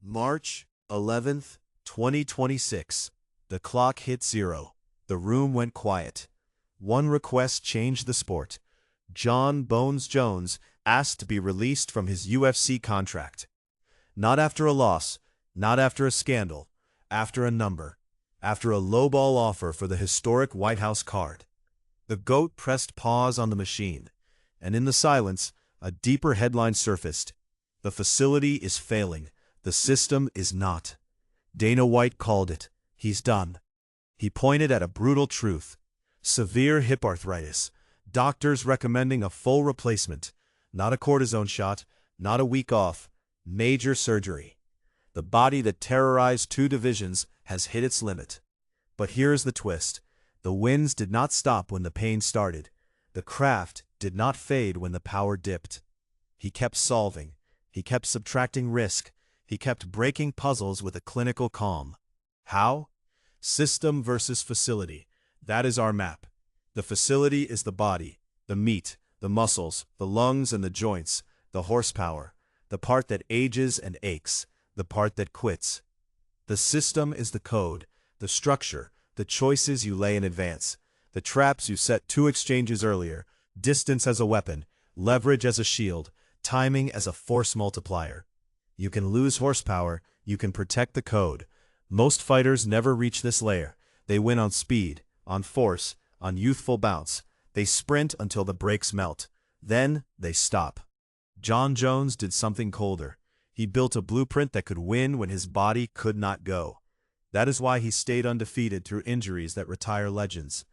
March 11th, 2026. The clock hit 0. The room went quiet. One request changed the sport. Jon Jones asked to be released from his UFC contract. Not after a loss, not after a scandal, after a number, after a lowball offer for the historic White House card. The GOAT pressed pause on the machine, and in the silence, a deeper headline surfaced. The facility is failing. The system is not. Dana White called it. He's done. He pointed at a brutal truth. Severe hip arthritis. Doctors recommending a full replacement. Not a cortisone shot, not a week off. Major surgery. The body that terrorized two divisions has hit its limit. But here's the twist. The wins did not stop when the pain started. The craft did not fade when the power dipped. He kept solving. He kept subtracting risk. He kept breaking puzzles with a clinical calm. How? System versus facility. That is our map. The facility is the body, the meat, the muscles, the lungs and the joints, the horsepower, the part that ages and aches, the part that quits. The system is the code, the structure, the choices you lay in advance, the traps you set 2 exchanges earlier, distance as a weapon, leverage as a shield, timing as a force multiplier. You can lose horsepower, you can protect the code. Most fighters never reach this layer. They win on speed, on force, on youthful bounce. They sprint until the brakes melt. Then they stop. Jon Jones did something colder. He built a blueprint that could win when his body could not go. That is why he stayed undefeated through injuries that retire legends.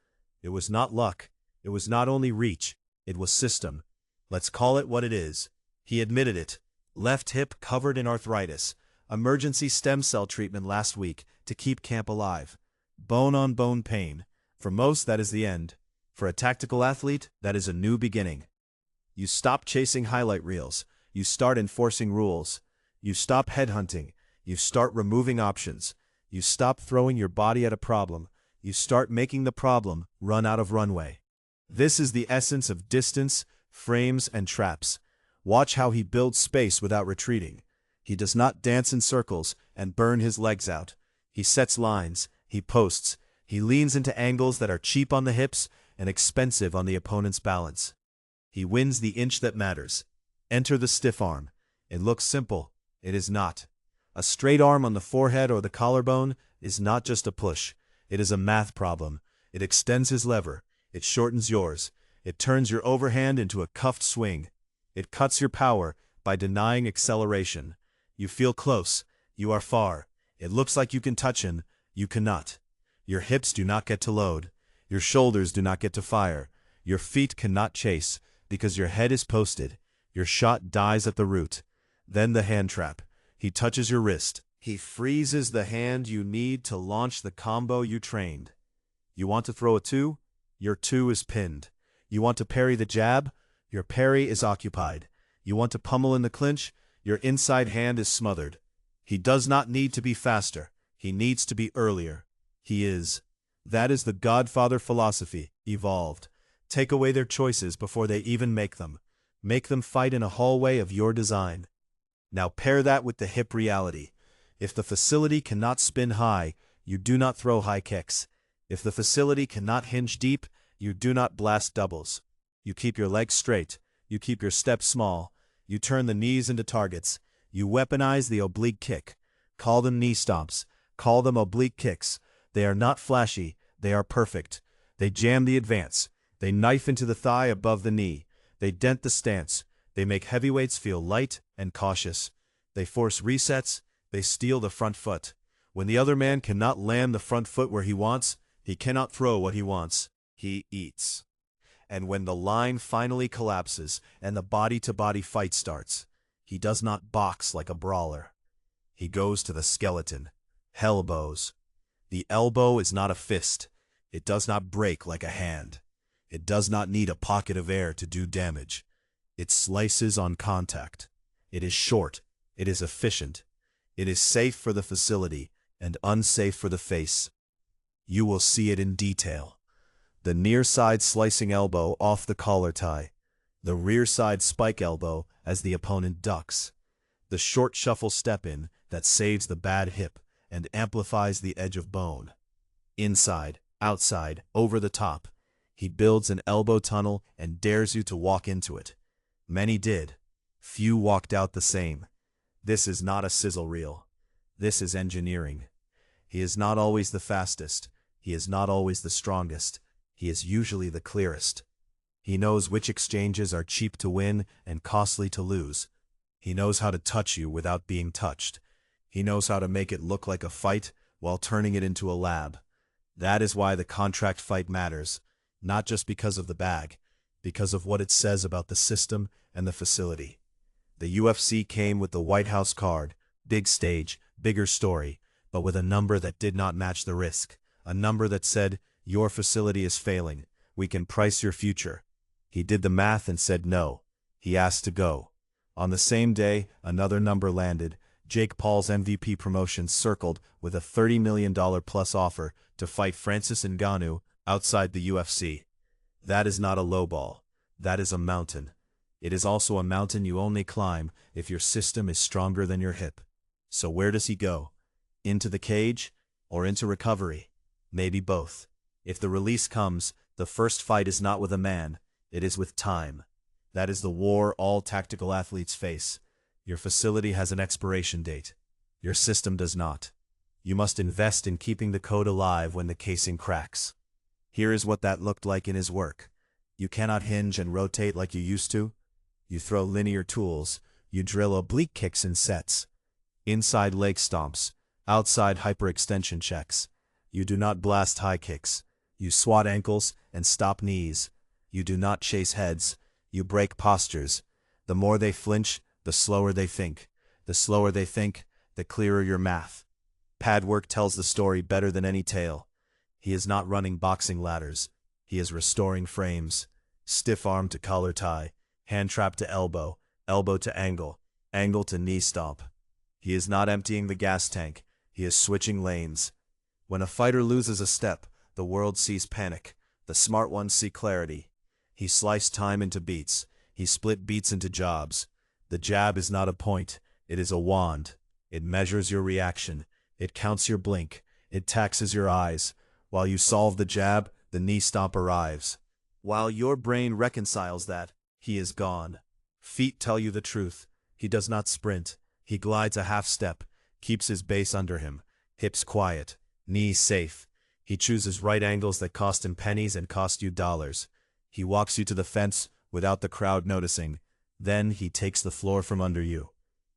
It was not luck. It was not only reach. It was system. Let's call it what it is. He admitted it. Left hip covered in arthritis. Emergency stem cell treatment last week to keep camp alive. Bone-on-bone pain. For most, that is the end. For a tactical athlete, that is a new beginning. You stop chasing highlight reels. You start enforcing rules. You stop headhunting. You start removing options. You stop throwing your body at a problem. You start making the problem run out of runway. This is the essence of distance, frames, and traps. Watch how he builds space without retreating. He does not dance in circles and burn his legs out. He sets lines. He posts. He leans into angles that are cheap on the hips and expensive on the opponent's balance. He wins the inch that matters. Enter the stiff arm. It looks simple. It is not. A straight arm on the forehead or the collarbone is not just a push. It is a math problem. It extends his lever. It shortens yours. It turns your overhand into a cuffed swing. It cuts your power by denying acceleration. You feel close. You are far. It looks like you can touch him. You cannot. Your hips do not get to load. Your shoulders do not get to fire. Your feet cannot chase because your head is posted. Your shot dies at the root. Then the hand trap. He touches your wrist. He freezes the hand you need to launch the combo you trained. You want to throw a 2? Your 2 is pinned. You want to parry the jab? Your parry is occupied. You want to pummel in the clinch? Your inside hand is smothered. He does not need to be faster. He needs to be earlier. He is. That is the Godfather philosophy, evolved. Take away their choices before they even make them. Make them fight in a hallway of your design. Now pair that with the hip reality. If the facility cannot spin high, you do not throw high kicks. If the facility cannot hinge deep, you do not blast doubles. You keep your legs straight. You keep your steps small. You turn the knees into targets. You weaponize the oblique kick. Call them knee stomps. Call them oblique kicks. They are not flashy. They are perfect. They jam the advance. They knife into the thigh above the knee. They dent the stance. They make heavyweights feel light and cautious. They force resets. They steal the front foot. When the other man cannot land the front foot where he wants, he cannot throw what he wants. He eats. And when the line finally collapses and the body-to-body fight starts, he does not box like a brawler. He goes to the skeleton. Elbows. The elbow is not a fist. It does not break like a hand. It does not need a pocket of air to do damage. It slices on contact. It is short. It is efficient. It is safe for the facility and unsafe for the face. You will see it in detail. The near side slicing elbow off the collar tie. The rear side spike elbow as the opponent ducks. The short shuffle step in that saves the bad hip and amplifies the edge of bone. Inside, outside, over the top, he builds an elbow tunnel and dares you to walk into it. Many did. Few walked out the same. This is not a sizzle reel. This is engineering. He is not always the fastest. He is not always the strongest. He is usually the clearest. He knows which exchanges are cheap to win and costly to lose. He knows how to touch you without being touched. He knows how to make it look like a fight while turning it into a lab. That is why the contract fight matters, not just because of the bag, because of what it says about the system and the facility. The UFC came with the White House card, big stage, bigger story, but with a number that did not match the risk, a number that said, your facility is failing, we can price your future. He did the math and said no. He asked to go. On the same day, another number landed. Jake Paul's MVP promotion circled with a $30 million plus offer to fight Francis Ngannou outside the UFC. That is not a lowball. That is a mountain. It is also a mountain you only climb if your system is stronger than your hip. So where does he go? Into the cage or into recovery? Maybe both. If the release comes, the first fight is not with a man, it is with time. That is the war all tactical athletes face. Your facility has an expiration date. Your system does not. You must invest in keeping the code alive when the casing cracks. Here is what that looked like in his work. You cannot hinge and rotate like you used to. You throw linear tools. You drill oblique kicks in sets. Inside leg stomps. Outside hyperextension checks. You do not blast high kicks. You swat ankles and stop knees. You do not chase heads. You break postures. The more they flinch, the slower they think. The slower they think, the clearer your math. Pad work tells the story better than any tale. He is not running boxing ladders. He is restoring frames. Stiff arm to collar tie, hand trap to elbow, elbow to angle, angle to knee stomp. He is not emptying the gas tank. He is switching lanes. When a fighter loses a step, the world sees panic. The smart ones see clarity. He sliced time into beats. He split beats into jobs. The jab is not a point. It is a wand. It measures your reaction. It counts your blink. It taxes your eyes. While you solve the jab, the knee stomp arrives. While your brain reconciles that, he is gone. Feet tell you the truth. He does not sprint. He glides a half step, keeps his base under him, hips quiet, knees safe. He chooses right angles that cost him pennies and cost you dollars. He walks you to the fence without the crowd noticing. Then he takes the floor from under you.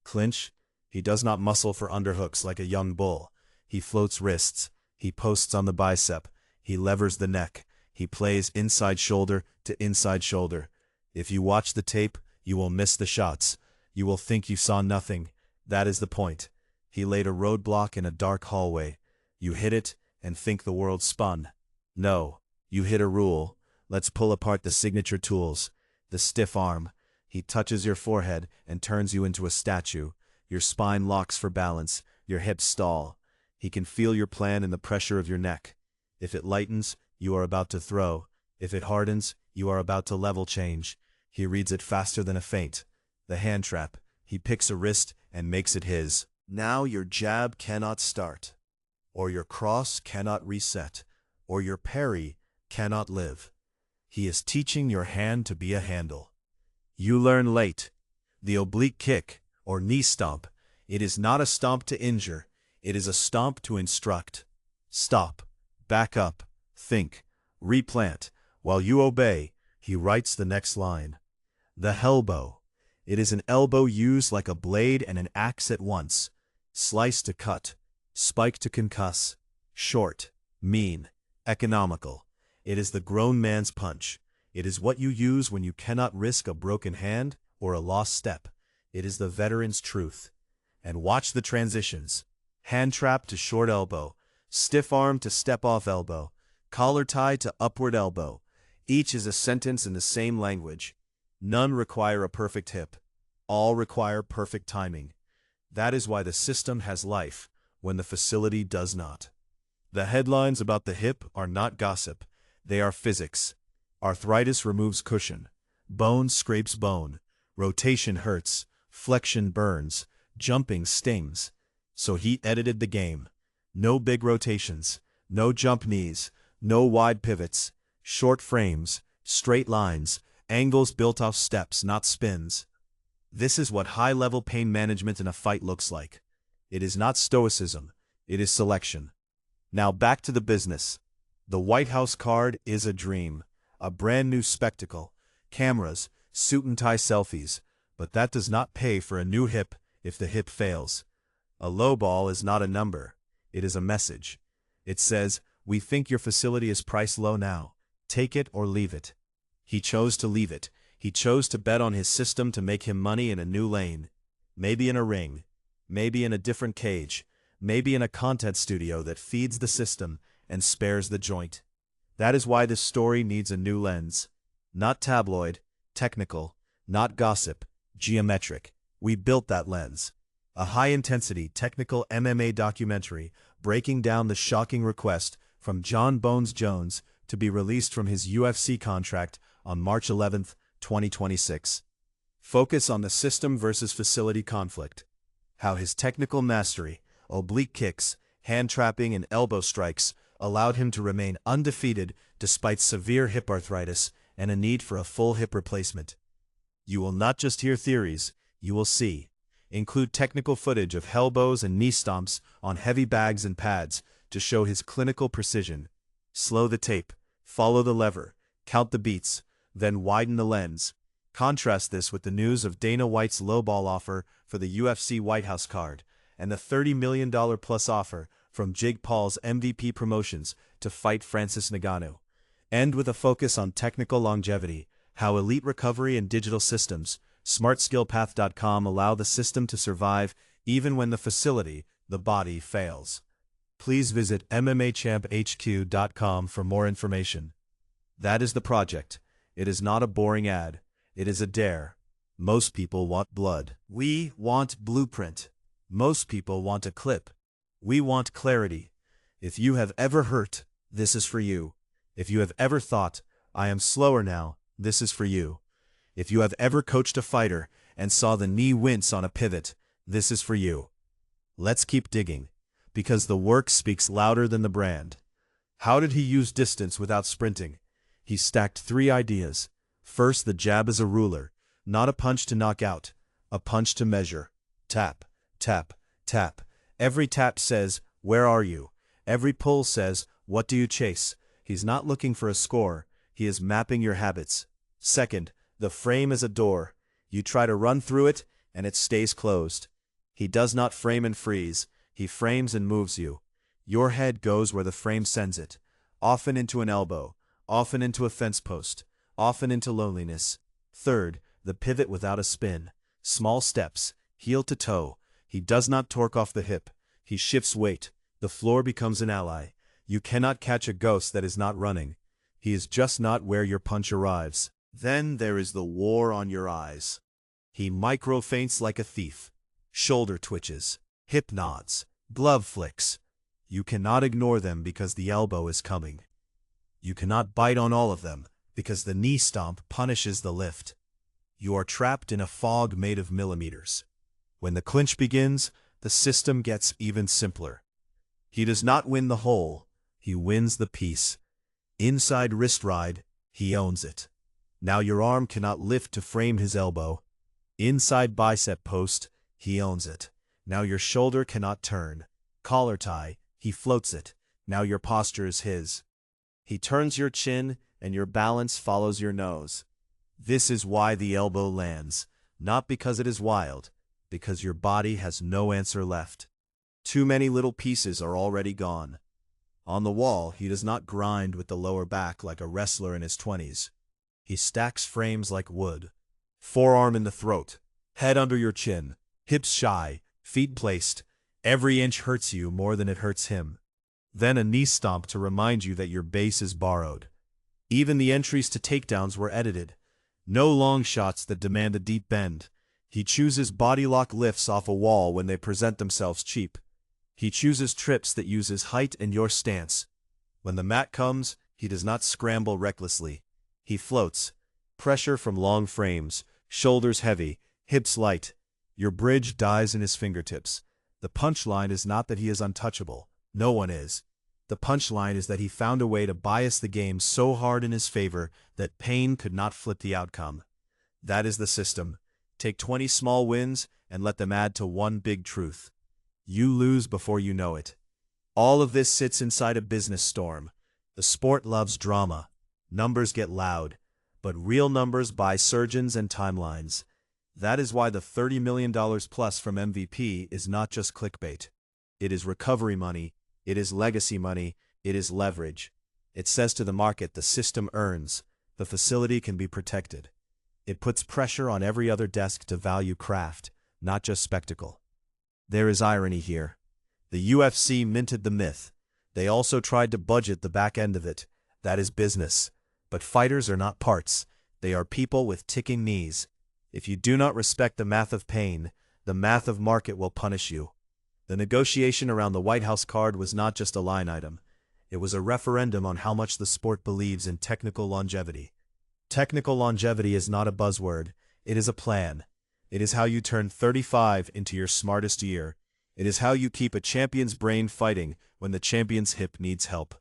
Clinch? He does not muscle for underhooks like a young bull. He floats wrists. He posts on the bicep. He levers the neck. He plays inside shoulder to inside shoulder. If you watch the tape, you will miss the shots. You will think you saw nothing. That is the point. He laid a roadblock in a dark hallway. You hit it and think the world spun. No, you hit a rule. Let's pull apart the signature tools. The stiff arm. He touches your forehead and turns you into a statue. Your spine locks for balance. Your hips stall. He can feel your plan in the pressure of your neck. If it lightens, you are about to throw. If it hardens, you are about to level change. He reads it faster than a feint. The hand trap. He picks a wrist and makes it his. Now your jab cannot start, or your cross cannot reset, or your parry cannot live. He is teaching your hand to be a handle. You learn late. The oblique kick, or knee stomp, it is not a stomp to injure, it is a stomp to instruct. Stop, back up, think, replant. While you obey, he writes the next line. The elbow. It is an elbow used like a blade and an axe at once. Slice to cut, spike to concuss, short, mean, economical. It is the grown man's punch. It is what you use when you cannot risk a broken hand or a lost step. It is the veteran's truth. And watch the transitions. Hand trap to short elbow, stiff arm to step off elbow, collar tie to upward elbow. Each is a sentence in the same language. None require a perfect hip. All require perfect timing. That is why the system has life when the facility does not. The headlines about the hip are not gossip. They are physics. Arthritis removes cushion. Bone scrapes bone. Rotation hurts. Flexion burns. Jumping stings. So he edited the game. No big rotations, no jump knees, no wide pivots, short frames, straight lines, angles built off steps, not spins. This is what high-level pain management in a fight looks like. It is not stoicism, it is selection. Now back to the business. The White House card is a dream, a brand new spectacle, cameras, suit and tie selfies, but that does not pay for a new hip if the hip fails. A low ball is not a number, it is a message. It says, we think your facility is priced low now. Take it or leave it. He chose to leave it. He chose to bet on his system to make him money in a new lane. Maybe in a ring. Maybe in a different cage. Maybe in a content studio that feeds the system and spares the joint. That is why this story needs a new lens. Not tabloid, technical, not gossip, geometric. We built that lens. A high-intensity, technical MMA documentary breaking down the shocking request from Jon Jones to be released from his UFC contract on March 11, 2026. Focus on the system versus facility conflict. How his technical mastery, oblique kicks, hand trapping, and elbow strikes allowed him to remain undefeated despite severe hip arthritis and a need for a full hip replacement. You will not just hear theories, you will see. Include technical footage of elbows and knee stomps on heavy bags and pads to show his clinical precision. Slow the tape, follow the lever, count the beats, then widen the lens. Contrast this with the news of Dana White's lowball offer for the UFC White House card and the $30 million plus offer from Jake Paul's MVP Promotions to fight Francis Ngannou. End with a focus on technical longevity, how elite recovery and digital systems, SmartSkillPath.com allow the system to survive even when the facility, the body, fails. Please visit MMAChampHQ.com for more information. That is the project. It is not a boring ad. It is a dare. Most people want blood. We want blueprint. Most people want a clip. We want clarity. If you have ever hurt, this is for you. If you have ever thought, I am slower now, this is for you. If you have ever coached a fighter and saw the knee wince on a pivot, this is for you. Let's keep digging, because the work speaks louder than the brand. How did he use distance without sprinting? He stacked 3 ideas. First, the jab is a ruler, not a punch to knock out, a punch to measure. Tap, tap, tap. Every tap says, where are you? Every pull says, what do you chase? He's not looking for a score, he is mapping your habits. Second, the frame is a door. You try to run through it, and it stays closed. He does not frame and freeze, he frames and moves you. Your head goes where the frame sends it, often into an elbow, often into a fence post, often into loneliness. Third, the pivot without a spin. Small steps, heel to toe. He does not torque off the hip. He shifts weight. The floor becomes an ally. You cannot catch a ghost that is not running. He is just not where your punch arrives. Then there is the war on your eyes. He micro-feints like a thief. Shoulder twitches, hip nods, glove flicks. You cannot ignore them because the elbow is coming. You cannot bite on all of them because the knee stomp punishes the lift. You are trapped in a fog made of millimeters. When the clinch begins, the system gets even simpler. He does not win the whole, he wins the piece. Inside wrist ride, he owns it. Now your arm cannot lift to frame his elbow. Inside bicep post, he owns it. Now your shoulder cannot turn. Collar tie, he floats it. Now your posture is his. He turns your chin, and your balance follows your nose. This is why the elbow lands, not because it is wild, because your body has no answer left. Too many little pieces are already gone. On the wall, he does not grind with the lower back like a wrestler in his 20s. He stacks frames like wood. Forearm in the throat, head under your chin, hips shy, feet placed. Every inch hurts you more than it hurts him. Then a knee stomp to remind you that your base is borrowed. Even the entries to takedowns were edited. No long shots that demand a deep bend. He chooses body lock lifts off a wall when they present themselves cheap. He chooses trips that uses height and your stance. When the mat comes, he does not scramble recklessly. He floats. Pressure from long frames, shoulders heavy, hips light. Your bridge dies in his fingertips. The punchline is not that he is untouchable. No one is. The punchline is that he found a way to bias the game so hard in his favor that pain could not flip the outcome. That is the system. Take 20 small wins and let them add to one big truth. You lose before you know it. All of this sits inside a business storm. The sport loves drama. Numbers get loud, but real numbers buy surgeons and timelines. That is why the $30 million plus from MVP is not just clickbait. It is recovery money, it is legacy money, it is leverage. It says to the market the system earns, the facility can be protected. It puts pressure on every other desk to value craft, not just spectacle. There is irony here. The UFC minted the myth. They also tried to budget the back end of it. That is business. But fighters are not parts. They are people with ticking knees. If you do not respect the math of pain, the math of market will punish you. The negotiation around the White House card was not just a line item. It was a referendum on how much the sport believes in technical longevity. Technical longevity is not a buzzword. It is a plan. It is how you turn 35 into your smartest year. It is how you keep a champion's brain fighting when the champion's hip needs help.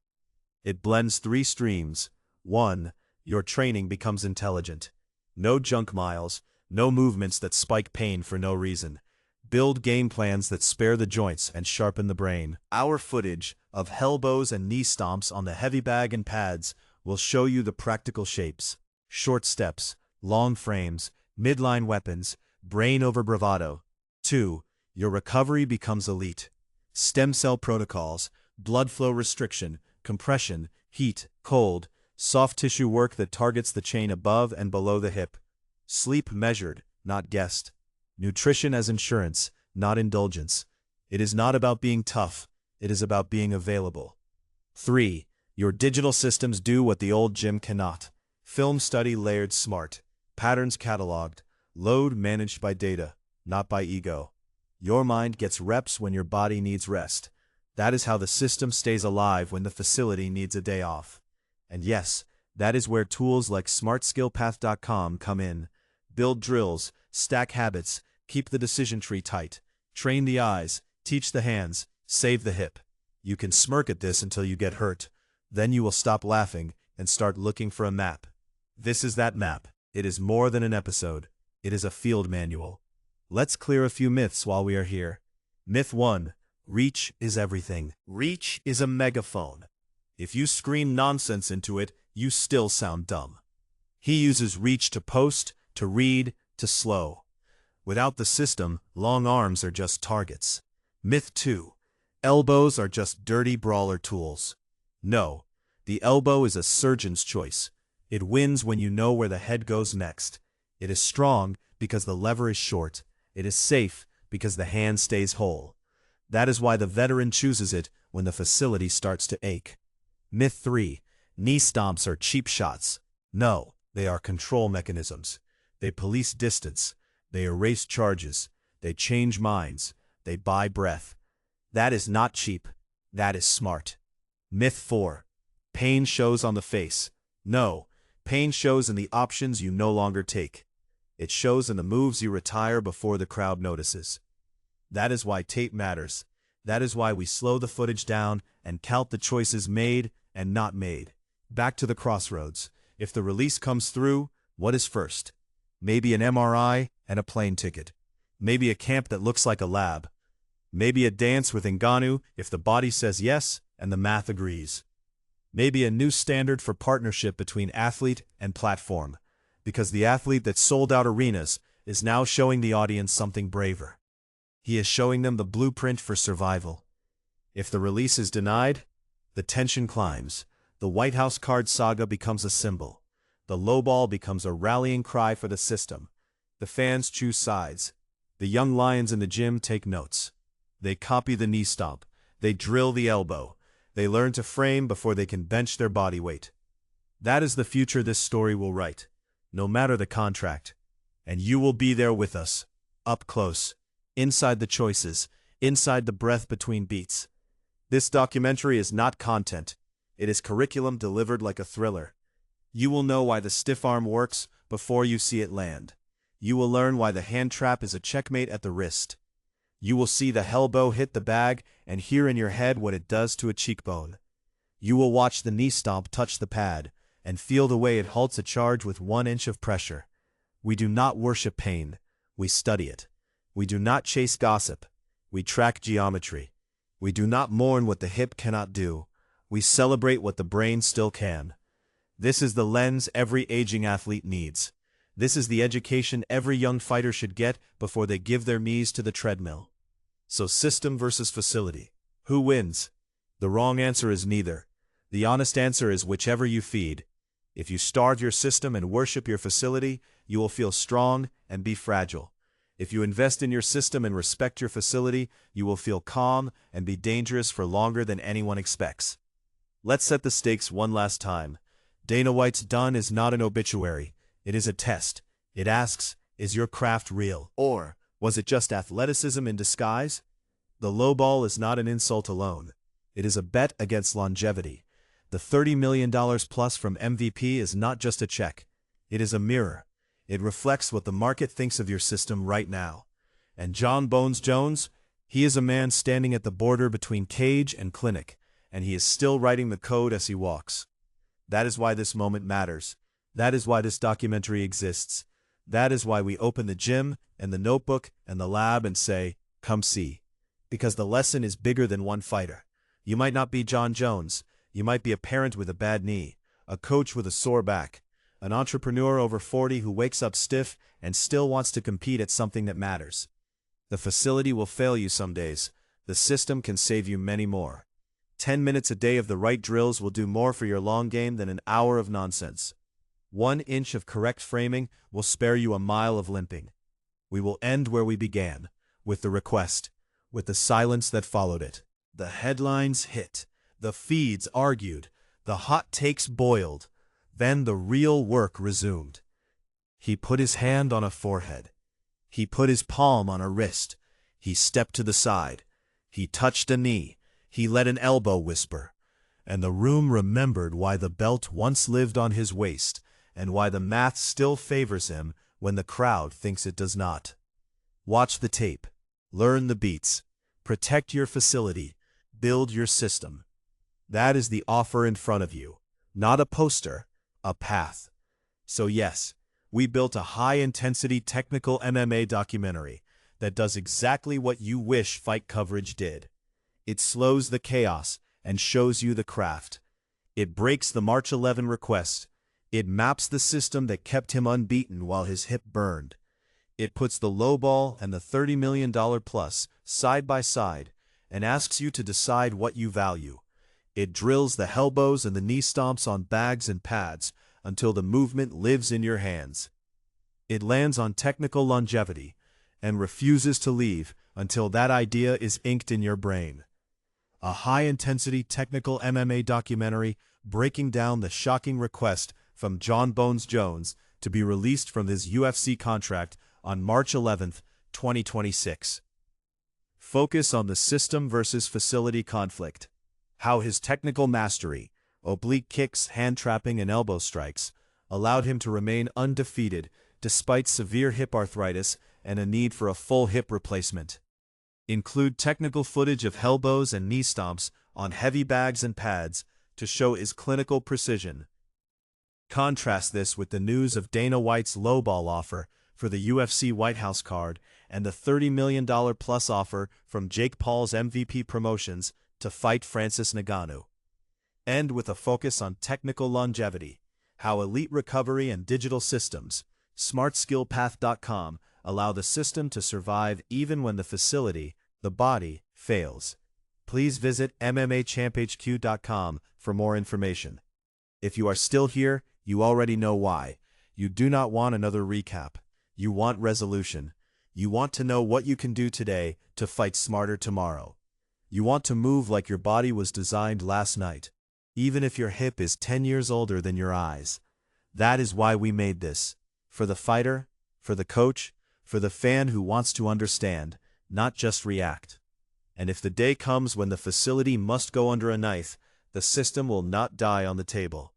It blends 3 streams. 1. Your training becomes intelligent. No junk miles, no movements that spike pain for no reason. Build game plans that spare the joints and sharpen the brain. Our footage of elbows and knee stomps on the heavy bag and pads will show you the practical shapes. Short steps, long frames, midline weapons, brain over bravado. 2. Your recovery becomes elite. Stem cell protocols, blood flow restriction, compression, heat, cold, soft tissue work that targets the chain above and below the hip. Sleep measured, not guessed. Nutrition as insurance, not indulgence. It is not about being tough, it is about being available. 3. Your digital systems do what the old gym cannot. Film study layered smart, patterns cataloged, load managed by data, not by ego. Your mind gets reps when your body needs rest. That is how the system stays alive when the facility needs a day off. And yes, that is where tools like smartskillpath.com come in. Build drills, stack habits, keep the decision tree tight, train the eyes, teach the hands, save the hip. You can smirk at this until you get hurt. Then you will stop laughing and start looking for a map. This is that map. It is more than an episode. It is a field manual. Let's clear a few myths while we are here. Myth 1. Reach is everything. Reach is a megaphone. If you scream nonsense into it, you still sound dumb. He uses reach to post, to read, to slow. Without the system, long arms are just targets. Myth 2. Elbows are just dirty brawler tools. No, the elbow is a surgeon's choice. It wins when you know where the head goes next. It is strong because the lever is short. It is safe because the hand stays whole. That is why the veteran chooses it when the facility starts to ache. Myth 3. Knee stomps are cheap shots. No, they are control mechanisms. They police distance. They erase charges. They change minds. They buy breath. That is not cheap. That is smart. Myth 4. Pain shows on the face. No, pain shows in the options you no longer take. It shows in the moves you retire before the crowd notices. That is why tape matters. That is why we slow the footage down and count the choices made and not made. Back to the crossroads. If the release comes through, what is first? Maybe an MRI and a plane ticket. Maybe a camp that looks like a lab. Maybe a dance with Ngannou if the body says yes and the math agrees. Maybe a new standard for partnership between athlete and platform, because the athlete that sold out arenas is now showing the audience something braver. He is showing them the blueprint for survival. If the release is denied, the tension climbs. The White House card saga becomes a symbol. The lowball becomes a rallying cry for the system. The fans choose sides. The young lions in the gym take notes. They copy the knee stomp. They drill the elbow. They learn to frame before they can bench their body weight. That is the future this story will write, no matter the contract. And you will be there with us, up close, inside the choices, inside the breath between beats. This documentary is not content. It is curriculum delivered like a thriller. You will know why the stiff arm works before you see it land. You will learn why the hand trap is a checkmate at the wrist. You will see the elbow hit the bag and hear in your head what it does to a cheekbone. You will watch the knee stomp touch the pad and feel the way it halts a charge with 1 inch of pressure. We do not worship pain, we study it. We do not chase gossip, we track geometry. We do not mourn what the hip cannot do, we celebrate what the brain still can. This is the lens every aging athlete needs. This is the education every young fighter should get before they give their knees to the treadmill. So system versus facility. Who wins? The wrong answer is neither. The honest answer is whichever you feed. If you starve your system and worship your facility, you will feel strong and be fragile. If you invest in your system and respect your facility, you will feel calm and be dangerous for longer than anyone expects. Let's set the stakes one last time. Dana White's done is not an obituary. It is a test. It asks, is your craft real? Or was it just athleticism in disguise? The low ball is not an insult alone. It is a bet against longevity. The $30 million plus from MVP is not just a check. It is a mirror. It reflects what the market thinks of your system right now. And Jon Jones, he is a man standing at the border between cage and clinic, and he is still writing the code as he walks. That is why this moment matters. That is why this documentary exists. That is why we open the gym and the notebook and the lab and say, come see. Because the lesson is bigger than one fighter. You might not be Jon Jones. You might be a parent with a bad knee, a coach with a sore back, an entrepreneur over 40 who wakes up stiff and still wants to compete at something that matters. The facility will fail you some days. The system can save you many more. 10 minutes a day of the right drills will do more for your long game than an hour of nonsense. 1 inch of correct framing will spare you a mile of limping. We will end where we began, with the request, with the silence that followed it. The headlines hit, the feeds argued, the hot takes boiled. Then the real work resumed. He put his hand on a forehead. He put his palm on a wrist. He stepped to the side. He touched a knee. He let an elbow whisper. And the room remembered why the belt once lived on his waist, and why the math still favors him when the crowd thinks it does not. Watch the tape. Learn the beats. Protect your facility. Build your system. That is the offer in front of you. Not a poster, a path. So yes, we built a high-intensity technical MMA documentary that does exactly what you wish fight coverage did. It slows the chaos and shows you the craft. It breaks the March 11 request. It maps the system that kept him unbeaten while his hip burned. It puts the low ball and the $30 million plus side by side and asks you to decide what you value. It drills the elbows and the knee stomps on bags and pads until the movement lives in your hands. It lands on technical longevity and refuses to leave until that idea is inked in your brain. A high-intensity technical MMA documentary breaking down the shocking request from Jon Jones to be released from his UFC contract on March 11, 2026. Focus on the system versus facility conflict. How his technical mastery, oblique kicks, hand trapping, and elbow strikes allowed him to remain undefeated despite severe hip arthritis and a need for a full hip replacement. Include technical footage of elbows and knee stomps on heavy bags and pads to show his clinical precision. Contrast this with the news of Dana White's lowball offer for the UFC White House card and the $30 million plus offer from Jake Paul's MVP Promotions to fight Francis Ngannou. End with a focus on technical longevity, how elite recovery and digital systems, smartskillpath.com, allow the system to survive even when the facility, the body, fails. Please visit MMAChampHQ.com for more information. If you are still here, you already know why. You do not want another recap. You want resolution. You want to know what you can do today to fight smarter tomorrow. You want to move like your body was designed last night, even if your hip is 10 years older than your eyes. That is why we made this. For the fighter, for the coach, for the fan who wants to understand, not just react. And if the day comes when the facility must go under a knife, the system will not die on the table.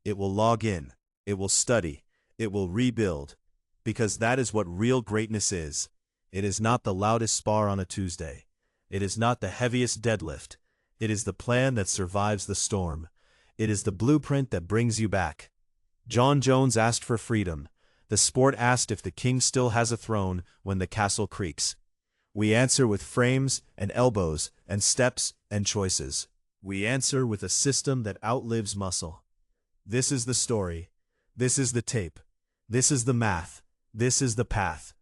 It will log in. It will study. It will rebuild. Because that is what real greatness is. It is not the loudest spar on a Tuesday. It is not the heaviest deadlift. It is the plan that survives the storm. It is the blueprint that brings you back. Jon Jones asked for freedom. The sport asked if the king still has a throne when the castle creaks. We answer with frames and elbows and steps and choices. We answer with a system that outlives muscle. This is the story. This is the tape. This is the math. This is the path.